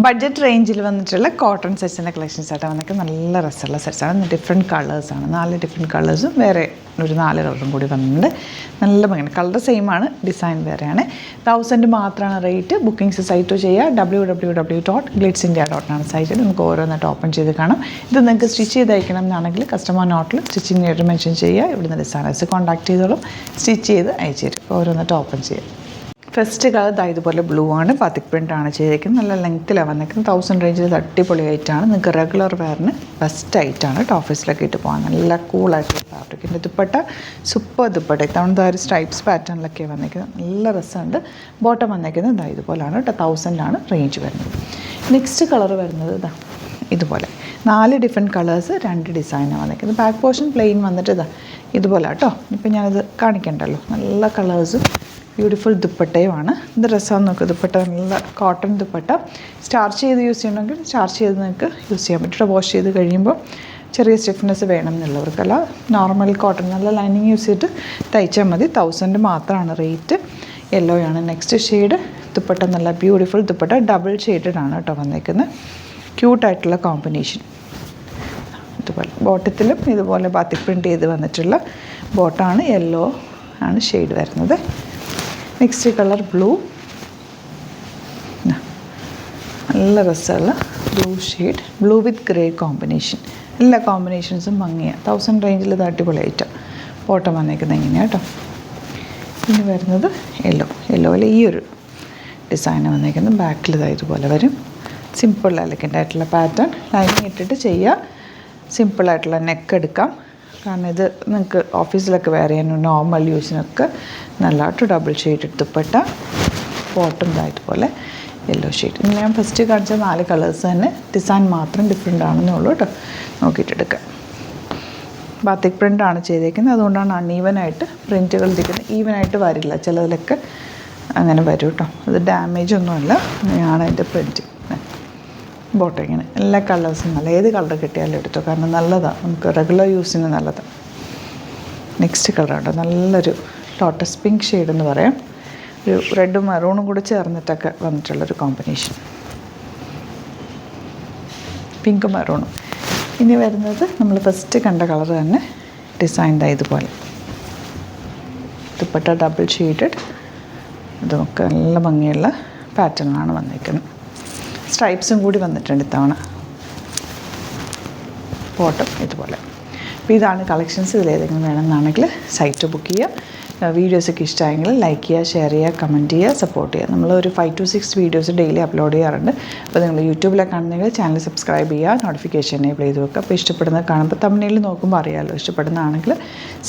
Budget റേഞ്ചിൽ വന്നിട്ടുള്ള cotton സെറ്റ്സിൻ്റെ collections ആയിട്ട് വന്നിട്ട് നല്ല രസമുള്ള സെറ്റ്സാണ്. ഡിഫറെൻറ്റ് കളേഴ്സാണ്, 4 ഡിഫറെൻറ്റ് കളേഴ്സും വേറെ ഒരു 4 കളറും കൂടി വന്നിട്ടുണ്ട്. നല്ല ഭംഗിയാണ്. കളർ സെയിം ആണ്, ഡിസൈൻ വേറെയാണ്. 1000 മാത്രമാണ് റേറ്റ്. ബുക്കിംഗ്സ് സൈറ്റ് ചെയ്യുക www.glitzindia.com ആണ് സൈറ്റ്. നമുക്ക് ഓരോന്നായിട്ട് ഓപ്പൺ ചെയ്ത് കാണാം. ഇത് നിങ്ങൾക്ക് സ്റ്റിച്ച് ചെയ്ത് അയക്കണം എന്നാണെങ്കിൽ കസ്റ്റമർ നോട്ടിൽ സ്റ്റിച്ചിങ് ആയിട്ട് മെൻഷൻ ചെയ്യുക. ഇവിടുന്ന് ഡിസൈനേഴ്സ് കോൺടാക്ട് ചെയ്തോളും, സ്റ്റിച്ച് ചെയ്ത് അയച്ചു തരും. ഓരോന്നായിട്ട് ഓപ്പൺ ചെയ്യുക. ഫസ്റ്റ് കളർ ഇതുപോലെ ബ്ലൂ ആണ്, ബാത്തിക് പ്രിൻ്റ് ആണ് ചെയ്തേക്കുന്നത്. നല്ല ലെങ്ത്തിലാണ് വന്നിരിക്കുന്നത്. 1000 റേഞ്ചിൽ അടിപൊളി ആയിട്ടാണ്. നിങ്ങൾക്ക് റെഗുലർ വെയറിന് ബെസ്റ്റ് ആയിട്ടാണ്. ഓഫീസിലൊക്കെ ഇട്ട് പോകാൻ നല്ല കൂളായിട്ടുള്ള ഫാബ്രിക്കിൻ്റെ ദുപ്പട്ട, സൂപ്പർ ദുപ്പട്ട. ഇത്തവണ ഒരു സ്ട്രൈപ്സ് പാറ്റേണിലൊക്കെ വന്നിരിക്കുന്നത്. നല്ല രസമുണ്ട്. ബോട്ടം വന്നിരിക്കുന്നത് ഇതുപോലെയാണ് കേട്ടോ. 1000 ആണ് റേഞ്ച് വരുന്നത്. നെക്സ്റ്റ് കളർ വരുന്നത് ഇതുപോലെ 4 ഡിഫറെൻറ്റ് കളേഴ്സ്, 2 ഡിസൈനാണ് വന്നിരിക്കുന്നത്. ബാക്ക് പോർഷൻ പ്ലെയിൻ വന്നിട്ട് ഇതുപോലെ കേട്ടോ. ഇപ്പം ഞാനത് കാണിക്കണ്ടല്ലോ. നല്ല കളേഴ്സും ബ്യൂട്ടിഫുൾ ദുപ്പട്ടയുമാണ്. ഇത് രസമാണെന്ന് നോക്കുക. ദുപ്പട്ട നല്ല കോട്ടൺ ദുപ്പട്ട. സ്റ്റാർച്ച് ചെയ്ത് യൂസ് ചെയ്യണമെങ്കിൽ സ്റ്റാർച്ച് ചെയ്ത് നിങ്ങൾക്ക് യൂസ് ചെയ്യാൻ പറ്റും. വാഷ് ചെയ്ത് കഴിയുമ്പോൾ ചെറിയ സ്റ്റിഫ്നെസ് വേണം എന്നുള്ളവർക്കല്ല, നോർമൽ കോട്ടൺ നല്ല ലൈനിങ് യൂസ് ചെയ്തിട്ട് തയ്ച്ചാൽ മതി. 1000 മാത്രമാണ് റേറ്റ്. യെല്ലോയാണ് നെക്സ്റ്റ് ഷെയ്ഡ്. ദുപ്പട്ട നല്ല ബ്യൂട്ടിഫുൾ ദുപ്പട്ട, ഡബിൾ ഷെയ്ഡഡ് ആണ് കേട്ടോ വന്നേക്കുന്നത്. ക്യൂട്ടായിട്ടുള്ള കോമ്പിനേഷൻ. ഇതുപോലെ ബോട്ടത്തിലും ഇതുപോലെ ബാത്തിക് പ്രിൻ്റ് ചെയ്ത് വന്നിട്ടുള്ള ബോട്ടാണ്. യെല്ലോ ആണ് ഷെയ്ഡ് വരുന്നത്. Next colour blue. നല്ല രസമുള്ള ബ്ലൂ ഷെയ്ഡ്, ബ്ലൂ വിത്ത് ഗ്രേ കോമ്പിനേഷൻ. എല്ലാ കോമ്പിനേഷൻസും ഭംഗിയാണ്. 1000 റേഞ്ചിൽ ഇത് അടിപൊളി ഐറ്റം. ബോട്ടം വന്നേക്കുന്നത് എങ്ങനെയാണ് കേട്ടോ. ഇനി വരുന്നത് യെല്ലോയിൽ ഈ ഒരു ഡിസൈൻ വന്നേക്കുന്നത്. ബാക്കിൽ ഇതുപോലെ വരും. സിമ്പിൾ എലഗൻ്റ് ആയിട്ടുള്ള പാറ്റേൺ. ലൈനിങ് ഇട്ടിട്ട് ചെയ്യുക. സിമ്പിളായിട്ടുള്ള നെക്ക് എടുക്കാം. കാരണം ഇത് നിങ്ങൾക്ക് ഓഫീസിലൊക്കെ വെയർ ചെയ്യാനും നോർമൽ യൂസിനൊക്കെ നല്ലതായിട്ട് ഡബിൾ ഷെയ്ഡ് ദുപ്പട്ട. ബോട്ടം ഇതുപോലെ യെല്ലോ ഷെയ്ഡ്. ഇനി ഞാൻ ഫസ്റ്റ് കാണിച്ച 4 കളേഴ്സ് തന്നെ, ഡിസൈൻ മാത്രം ഡിഫറെൻ്റ് ആണെന്നേ ഉള്ളൂ കേട്ടോ. നോക്കിയിട്ടെടുക്കുക. ബാത്തിക് പ്രിൻ്റാണ് ചെയ്തേക്കുന്നത്. അതുകൊണ്ടാണ് അൺഈവനായിട്ട് പ്രിൻറ്റുകൾ ഇരിക്കുന്നത്. ഈവനായിട്ട് വരില്ല, ചിലതിലൊക്കെ അങ്ങനെ വരും കേട്ടോ. അത് ഡാമേജ് ഒന്നുമല്ല, അങ്ങനെയാണ് അതിൻ്റെ പ്രിൻറ്റ്. ബോട്ടം ഇങ്ങനെ എല്ലാ കളേഴ്സും നല്ല, ഏത് കളർ കിട്ടിയാലും എടുത്തോ, കാരണം നല്ലതാണ്, നമുക്ക് റെഗുലർ യൂസിന് നല്ലതാണ്. നെക്സ്റ്റ് കളറുണ്ട് നല്ലൊരു ലോട്ടസ് പിങ്ക് ഷെയ്ഡ് എന്ന് പറയാം. ഒരു റെഡും മെറൂണും കൂടി ചേർന്നിട്ടൊക്കെ വന്നിട്ടുള്ളൊരു കോമ്പിനേഷൻ, പിങ്കും മെറൂണും. ഇനി വരുന്നത് നമ്മൾ ഫസ്റ്റ് കണ്ട കളർ തന്നെ, ഡിസൈൻഡ് ഇതുപോലെ ദുപ്പട്ട ഡബിൾ ഷെയ്ഡഡ്. ഇതൊക്കെ നല്ല ഭംഗിയുള്ള പാറ്റേണിലാണ് വന്നിരിക്കുന്നത്. സ്ട്രൈപ്സും കൂടി വന്നിട്ടുണ്ട് ഇത്തവണ. ബോട്ടം ഇതുപോലെ. അപ്പോൾ ഇതാണ് കളക്ഷൻസ്. ഇതിലേതെങ്കിലും വേണമെന്നാണെങ്കിൽ സൈറ്റ് ബുക്ക് ചെയ്യുക. വീഡിയോസൊക്കെ ഇഷ്ടമായെങ്കിൽ ലൈക്ക് ചെയ്യുക, ഷെയർ ചെയ്യുക, കമൻറ്റ് ചെയ്യുക, സപ്പോർട്ട് ചെയ്യുക. നമ്മൾ ഒരു 5 to 6 വീഡിയോസ് ഡെയിലി അപ്ലോഡ് ചെയ്യാറുണ്ട്. അപ്പോൾ നിങ്ങൾ യൂട്യൂബിലൊക്കെ കാണുന്നെങ്കിൽ ചാനൽ സബ്സ്ക്രൈബ് ചെയ്യുക, നോട്ടിഫിക്കേഷൻ എനേബിൾ ചെയ്ത് വെക്കുക. അപ്പോൾ ഇഷ്ടപ്പെടുന്നത് കാണുമ്പോൾ തമ്മിൽ നോക്കുമ്പോൾ അറിയാമല്ലോ. ഇഷ്ടപ്പെടുന്നതാണെങ്കിൽ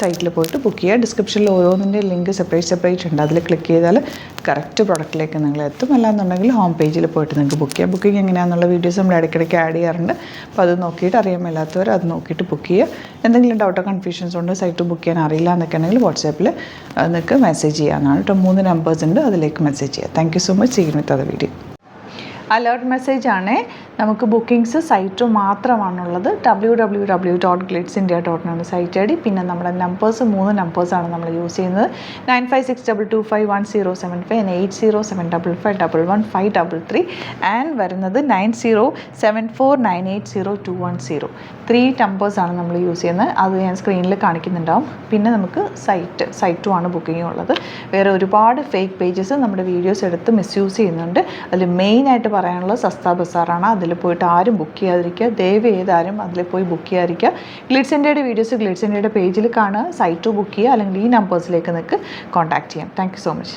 സൈറ്റിൽ പോയിട്ട് ബുക്ക് ചെയ്യുക. ഡിസ്ക്രിപ്ഷനിൽ ഓരോന്നിൻ്റെ ലിങ്ക് സെപ്പറേറ്റ് ഉണ്ട്. അതിൽ ക്ലിക്ക് ചെയ്താൽ കറക്റ്റ് പ്രൊഡക്റ്റിലേക്ക് നിങ്ങൾ എത്തും. അല്ലാന്നുണ്ടെങ്കിൽ ഹോം പേജിൽ പോയിട്ട് നിങ്ങൾക്ക് ബുക്ക് ചെയ്യാം. ബുക്കിംഗ് എങ്ങനെയാണെന്നുള്ള വീഡിയോസ് നമ്മൾ ഇടയ്ക്കിടയ്ക്ക് ആഡ് ചെയ്യാറുണ്ട്. അപ്പോൾ അത് നോക്കിയിട്ട് അറിയാൻ മേലാത്തവർ അത് നോക്കിയിട്ട് ബുക്ക് ചെയ്യുക. എന്തെങ്കിലും ഡൗട്ടോ കൺഫ്യൂഷൻസ് ഉണ്ട്, സൈറ്റ് ബുക്ക് ചെയ്യാൻ അറിയില്ല എന്നൊക്കെ ഉണ്ടെങ്കിൽ വാട്സാപ്പിൽ നിങ്ങൾക്ക് മെസ്സേജ് ചെയ്യാനാണ് കേട്ടോ. 3 നമ്പേഴ്സ് ഉണ്ട്, അതിലേക്ക് മെസ്സേജ് ചെയ്യാം. Thank you so much. See you with other video. Alert message ആണ്. നമുക്ക് ബുക്കിംഗ്സ് സൈറ്റ് മാത്രമാണുള്ളത്. www.glitzindia.com ആണ് സൈറ്റ് ഐ ഡി. പിന്നെ നമ്മുടെ നമ്പേഴ്സ് 3 നമ്പേഴ്സാണ് നമ്മൾ യൂസ് ചെയ്യുന്നത്. 9562251075 and 8075551153 ആൻഡ് വരുന്നത് 9074980210. 3 നമ്പേഴ്സാണ് നമ്മൾ യൂസ് ചെയ്യുന്നത്. അത് ഞാൻ സ്ക്രീനിൽ കാണിക്കുന്നുണ്ടാവും. പിന്നെ നമുക്ക് സൈറ്റും ആണ് ബുക്കിംഗ് ഉള്ളത്. വേറെ ഒരുപാട് ഫേക്ക് പേജസ് നമ്മുടെ വീഡിയോസ് എടുത്ത് മിസ്യൂസ് ചെയ്യുന്നുണ്ട്. അതിൽ മെയിനായിട്ട് പറയാനുള്ളത് സസ്ത ബസാറാണ്. അതിൽ പോയിട്ട് ആരും ബുക്ക് ചെയ്യാതിരിക്കുക. ദയവ് ചെയ്താരും അതിൽ പോയി ബുക്ക് ചെയ്യാതിരിക്കുക. ഗ്ലിറ്റ്സ് ഇന്ത്യയുടെ വീഡിയോസ് ഗ്ലിറ്റ്സ് ഇന്ത്യയുടെ പേജിൽ കാണുക, സൈറ്റ് ബുക്ക് ചെയ്യുക, അല്ലെങ്കിൽ ഈ നമ്പേഴ്സിലേക്ക് നിങ്ങൾക്ക് കോൺടാക്ട് ചെയ്യാം. Thank you so much.